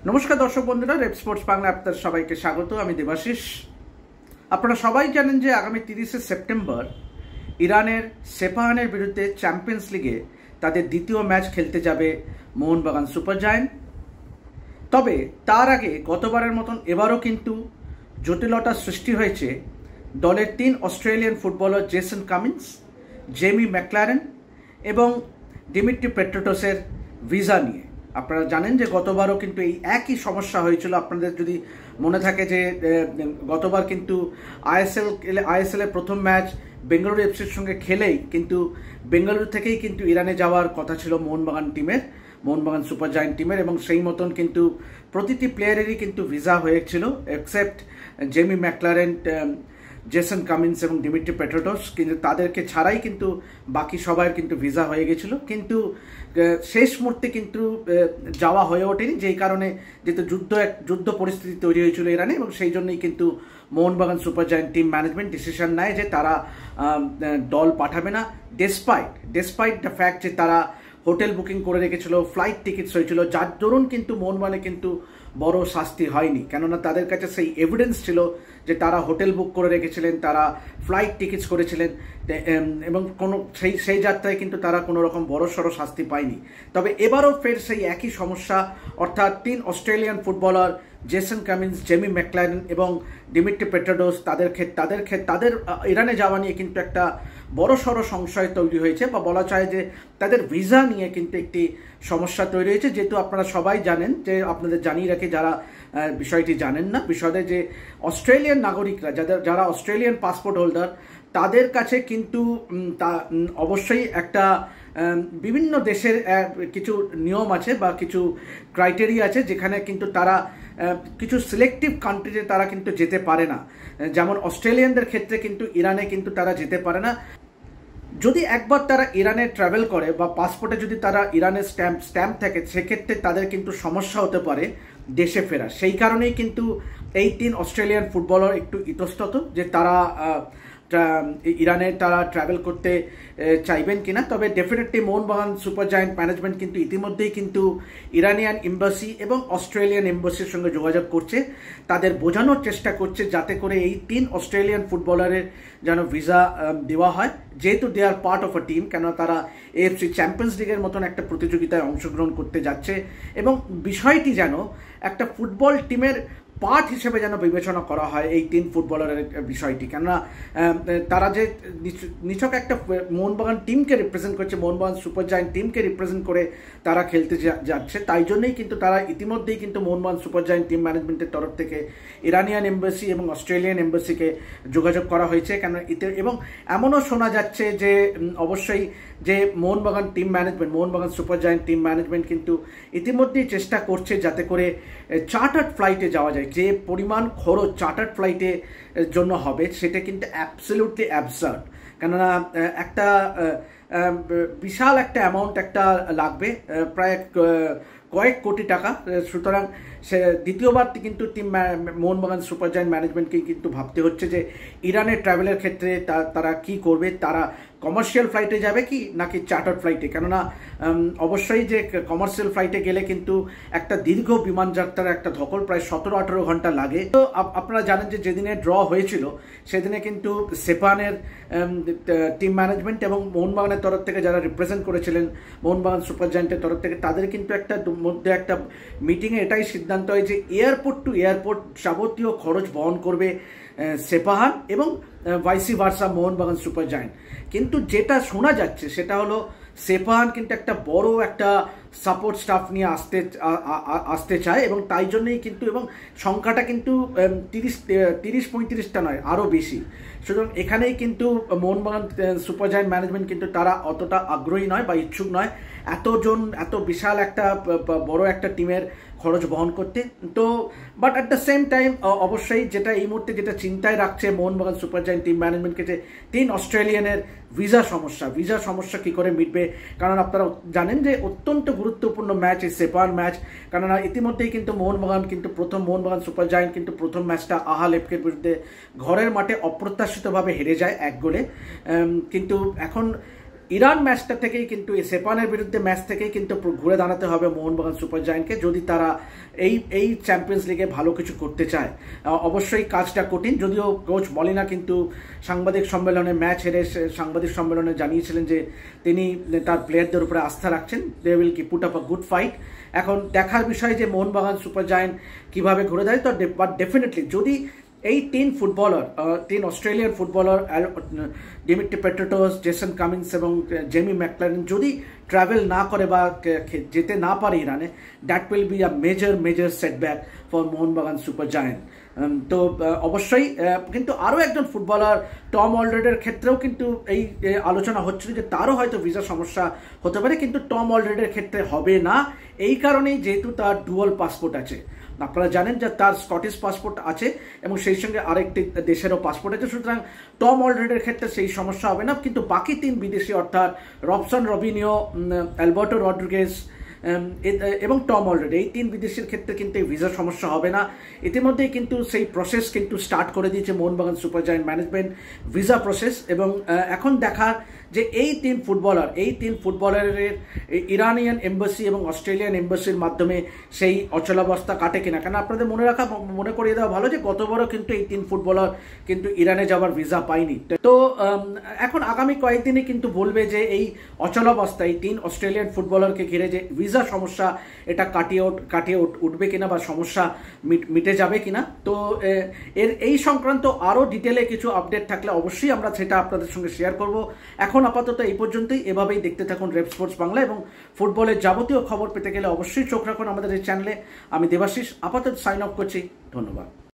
নমস্কার দর্শক বন্ধুরা, রেপ স্পোর্টস বাংলা আপনাদের সবাইকে স্বাগত। আমি দেবাশিস। আপনারা সবাই জানেন যে আগামী 30শে সেপ্টেম্বর ইরানের সেপাহানের বিরুদ্ধে চ্যাম্পিয়ন্স লিগে তাদের দ্বিতীয় ম্যাচ খেলতে যাবে মোহনবাগান সুপার জায়ান্ট। তবে তার আগে গতবারের মতন এবারও কিন্তু জটিলতার সৃষ্টি হয়েছে দলের 3 Australian footballer Jason Cummings, Jamie McLaren এবং ডিমিট্রি পেট্রোটোসের ভিসা নিয়ে। আপনারা জানেন যে গতবারও কিন্তু এই একই সমস্যা হয়েছিল। আপনাদের যদি মনে থাকে যে গতবার কিন্তু আইএসএল এর প্রথম ম্যাচ বেঙ্গালুরু এফসির সঙ্গে খেলেই কিন্তু বেঙ্গালুরু থেকেই কিন্তু ইরানে যাওয়ার কথা ছিল মোহনবাগান সুপার জায়ান্ট টিমের, এবং সেই মতন কিন্তু প্রতিটি প্লেয়ারেরই কিন্তু ভিসা হয়েছিল except Jamie McLaren, Jason Cummings এবং ডিমিট্রি পেট্রোটোস। কিন্তু তাদেরকে ছাড়াই কিন্তু বাকি সবার কিন্তু ভিসা হয়ে গেছিল, কিন্তু শেষ মুহূর্তে কিন্তু যাওয়া হয়ে ওঠেনি, যেই কারণে যেহেতু যুদ্ধ পরিস্থিতি তৈরি হয়েছিল ইরানে, এবং সেই জন্যই কিন্তু Mohun Bagan super giant team management decision নেয় যে তারা দল পাঠাবে না, ডেসপাইট দ্য ফ্যাক্ট যে তারা হোটেল বুকিং করে রেখেছিল, ফ্লাইট টিকিটস হয়েছিল, যার দরুন কিন্তু মোহনবাগানে কিন্তু বড় শাস্তি হয়নি। কেননা তাদের কাছে সেই এভিডেন্স ছিল যে তারা হোটেল বুক করে রেখেছিলেন, তারা ফ্লাইট টিকিটস করেছিলেন, এবং কোনো সেই যাত্রায় কিন্তু তারা কোনো রকম বড়সড় শাস্তি পায়নি। তবে এবারও ফের সেই একই সমস্যা, অর্থাৎ 3 Australian footballer Jason Cummings, Jamie McLaren এবং ডিমিট্রি পেট্রোটোস তাদের ইরানে যাওয়া নিয়ে কিন্তু একটা বড়সড় সংশয় তৈরি হয়েছে, বা বলা যায় যে তাদের ভিসা নিয়ে কিন্তু একটি সমস্যা তৈরি হয়েছে। যেহেতু আপনারা সবাই জানেন, যে আপনাদের জানিয়ে রাখি যারা বিষয়টি জানেন না, বিষয়টা যে অস্ট্রেলিয়ান নাগরিকরা যারা অস্ট্রেলিয়ান পাসপোর্ট হোল্ডার, তাদের কাছে কিন্তু অবশ্যই একটা বিভিন্ন দেশের কিছু নিয়ম আছে বা কিছু ক্রাইটেরিয়া আছে, যেখানে কিন্তু তারা কিছু সিলেক্টিভ কান্ট্রিতে তারা কিন্তু যেতে পারে না। যেমন অস্ট্রেলিয়ানদের ক্ষেত্রে কিন্তু ইরানে কিন্তু তারা যেতে পারে না। যদি একবার তারা ইরানে ট্রাভেল করে বা পাসপোর্টে যদি তারা ইরানের স্ট্যাম্প থাকে, সেক্ষেত্রে তাদের কিন্তু সমস্যা হতে পারে দেশে ফেরা। সেই কারণেই কিন্তু এই 3 অস্ট্রেলিয়ান ফুটবলার একটু ইতস্তত যে তারা ইরানে তারা ট্রাভেল করতে চাইবেন কিনা। তবে definitely Mohun Bagan super giant management কিন্তু ইতিমধ্যেই কিন্তু ইরানিয়ান এম্বাসি এবং অস্ট্রেলিয়ান এম্বাসির সঙ্গে যোগাযোগ করছে, তাদের বোঝানোর চেষ্টা করছে যাতে করে এই 3 অস্ট্রেলিয়ান ফুটবলারের যেন ভিসা দেওয়া হয়, যেহেতু দে আর পার্ট অফ আ টিম। কেন তারা এএফসি চ্যাম্পিয়ন্স লিগের মতন একটা প্রতিযোগিতায় অংশগ্রহণ করতে যাচ্ছে, এবং বিষয়টি যেন একটা ফুটবল টিমের পার্ট হিসেবে যেন বিবেচনা করা হয় এই 3 ফুটবলারের বিষয়টি। কেননা তারা যে নিছক একটা মোহনবাগান টিমকে রিপ্রেজেন্ট করছে, মোহনবাগান সুপার জায়ান্ট টিমকে রিপ্রেজেন্ট করে তারা খেলতে যাচ্ছে, তাই জন্যই কিন্তু তারা ইতিমধ্যেই কিন্তু মোহনবাগান সুপার জায়ান্ট টিম ম্যানেজমেন্টের তরফ থেকে ইরানিয়ান এম্বাসি এবং অস্ট্রেলিয়ান এম্বাসিকে যোগাযোগ করা হয়েছে। কেন এবং এমনও শোনা যাচ্ছে যে অবশ্যই যে Mohun Bagan super giant team management কিন্তু ইতিমধ্যেই চেষ্টা করছে যাতে করে চার্টার্ড ফ্লাইটে যাওয়া যায়। যে পরিমাণ খরচ চার্টার্ড ফ্লাইটের জন্য হবে, সেটা কিন্তু অ্যাবসলিউটলি অ্যাবসার্ড। কেননা একটা বিশাল একটা অ্যামাউন্ট একটা লাগবে, প্রায় কয়েক কোটি টাকা। সুতরাং সে দ্বিতীয়বার কিন্তু মোহনবাগান সুপার জায়ান্ট ম্যানেজমেন্টকে কিন্তু ভাবতে হচ্ছে যে ইরানের ট্রাভেলের ক্ষেত্রে তারা কি করবে, তারা কমার্শিয়াল ফ্লাইটে যাবে কি নাকি চার্টার্ড ফ্লাইটে। কেননা অবশ্যই যে কমার্শিয়াল ফ্লাইটে গেলে কিন্তু একটা দীর্ঘ বিমান যাত্রার একটা ধকল, প্রায় 17-18 ঘন্টা লাগে। তো আপনারা জানেন যে যেদিনে ড্র হয়েছিল সেদিনে কিন্তু সেপানের টিম ম্যানেজমেন্ট এবং মোহনবাগানের তরফ থেকে যারা রিপ্রেজেন্ট করেছিলেন মোহনবাগান সুপার জায়ান্টের তরফ থেকে, তাদের কিন্তু একটা মিটিংয়ে এটাই সিদ্ধান্ত হয় যে এয়ারপোর্ট টু এয়ারপোর্ট যাবতীয় খরচ বহন করবে সেপাহান এবং vice versa Mohun Bagan super giant. কিন্তু যেটা শোনা যাচ্ছে সেটা হলো সেপাহান কিন্তু একটা বড় একটা সাপোর্ট স্টাফ নিয়ে আসতে চায়, এবং তাই জন্যই কিন্তু, এবং সংখ্যাটা কিন্তু 30-35টা নয়, আরও বেশি। সুতরাং এখানেই কিন্তু মোহনবাগান সুপার জায়ান্ট ম্যানেজমেন্ট কিন্তু তারা অতটা আগ্রহী নয় বা ইচ্ছুক নয় এত বিশাল একটা বড় একটা টিমের খরচ বহন করতে। তো but at the same time অবশ্যই যেটা এই মুহূর্তে যেটা চিন্তায় রাখছে মোহনবাগান সুপার জায়ান্ট টিম ম্যানেজমেন্টকে, যে 3 অস্ট্রেলিয়ানের ভিসা সমস্যা কি করে মিটবে। কারণ আপনারা জানেন যে অত্যন্ত গুরুত্বপূর্ণ ম্যাচ এই সেপান ম্যাচ। কেননা ইতিমধ্যেই কিন্তু মোহনবাগান সুপার জায়ান্ট কিন্তু প্রথম ম্যাচটা আহাল এফকের বিরুদ্ধে ঘরের মাঠে অপ্রত্যাশিতভাবে হেরে যায় 1 গোলে। কিন্তু এখন ইরান ম্যাচটা থেকেই কিন্তু এই সেপানের বিরুদ্ধে ম্যাচ থেকেই কিন্তু ঘুরে দাঁড়াতে হবে মোহনবাগান সুপার জায়ান্টকে, যদি তারা এই চ্যাম্পিয়ন্স লিগে ভালো কিছু করতে চায়। অবশ্যই কাজটা কঠিন, যদিও কোচ মলিনা কিন্তু সাংবাদিক সম্মেলনে ম্যাচ হেরে সাংবাদিক সম্মেলনে জানিয়েছিলেন যে তিনি তার প্লেয়ারদের উপরে আস্থা রাখছেন, দে উইল কি put up a good fight. এখন দেখার বিষয় যে মোহনবাগান সুপার জায়ান্ট কীভাবে ঘুরে দাঁড়ায়। তো বাট ডেফিনেটলি যদি এই তিন Australian footballer Dmitry পেট্রাটোস, Jason Cummings এবং জেমি ম্যাকলারেন যদি ট্রাভেল না করে বা যেতে না পারে ইরানে, that will be a major setback for Mohun Bagan super giant. তো অবশ্যই কিন্তু আরও একজন ফুটবলার টম অলরেডের ক্ষেত্রেও কিন্তু এই আলোচনা হচ্ছিল যে তারও হয়তো ভিসা সমস্যা হতে পারে, কিন্তু টম অলরেডের ক্ষেত্রে হবে না, এই কারণেই যেহেতু তার ডুয়াল পাসপোর্ট আছে। আপনারা জানেন যে তার স্কটিশ পাসপোর্ট আছে এবং সেই সঙ্গে আরেকটি দেশেরও পাসপোর্ট আছে, সুতরাং টম অলরেডের ক্ষেত্রে সেই সমস্যা হবে না। কিন্তু বাকি তিন বিদেশি অর্থাৎ রবসন রবিনিও, অ্যালবার্টো রড্রিগেজ এবং টম অলরেডি, এই তিন বিদেশির ক্ষেত্রে কিন্তু এই ভিসার সমস্যা হবে না। ইতিমধ্যেই কিন্তু সেই প্রসেস কিন্তু স্টার্ট করে দিয়েছে Mohun Bagan super giant management, visa process. এবং এখন দেখার যে এই তিন ফুটবলারের ইরানিয়ান এম্বাসি এবং অস্ট্রেলিয়ান এম্বাসির মাধ্যমে সেই অচলাবস্থা কাটে কিনা। কেন আপনাদের মনে করিয়ে দেওয়া ভালো যে গতবারও কিন্তু এই তিন ফুটবলার কিন্তু ইরানে যাওয়ার ভিসা পায়নি। তো এখন আগামী কয়েকদিনে কিন্তু বলবে যে এই অচলাবস্থা, এই তিন অস্ট্রেলিয়ান ফুটবলারকে ঘিরে যে ভিসা সমস্যা, এটা কাটিয়ে উঠবে কিনা বা সমস্যা মিটে যাবে কিনা। তো এই সংক্রান্ত আরও ডিটেলে কিছু আপডেট থাকলে অবশ্যই আমরা সেটা আপনাদের সঙ্গে শেয়ার করব। এখন আপাতত এই পর্যন্তই, এভাবেই দেখতে থাকুন রেপ স্পোর্টস বাংলা এবং ফুটবলের যাবতীয় খবর পেতে গেলে অবশ্যই চোখ রাখুন আমাদের এই চ্যানেলে। আমি দেবাশিস আপাতত সাইন অফ করছি, ধন্যবাদ।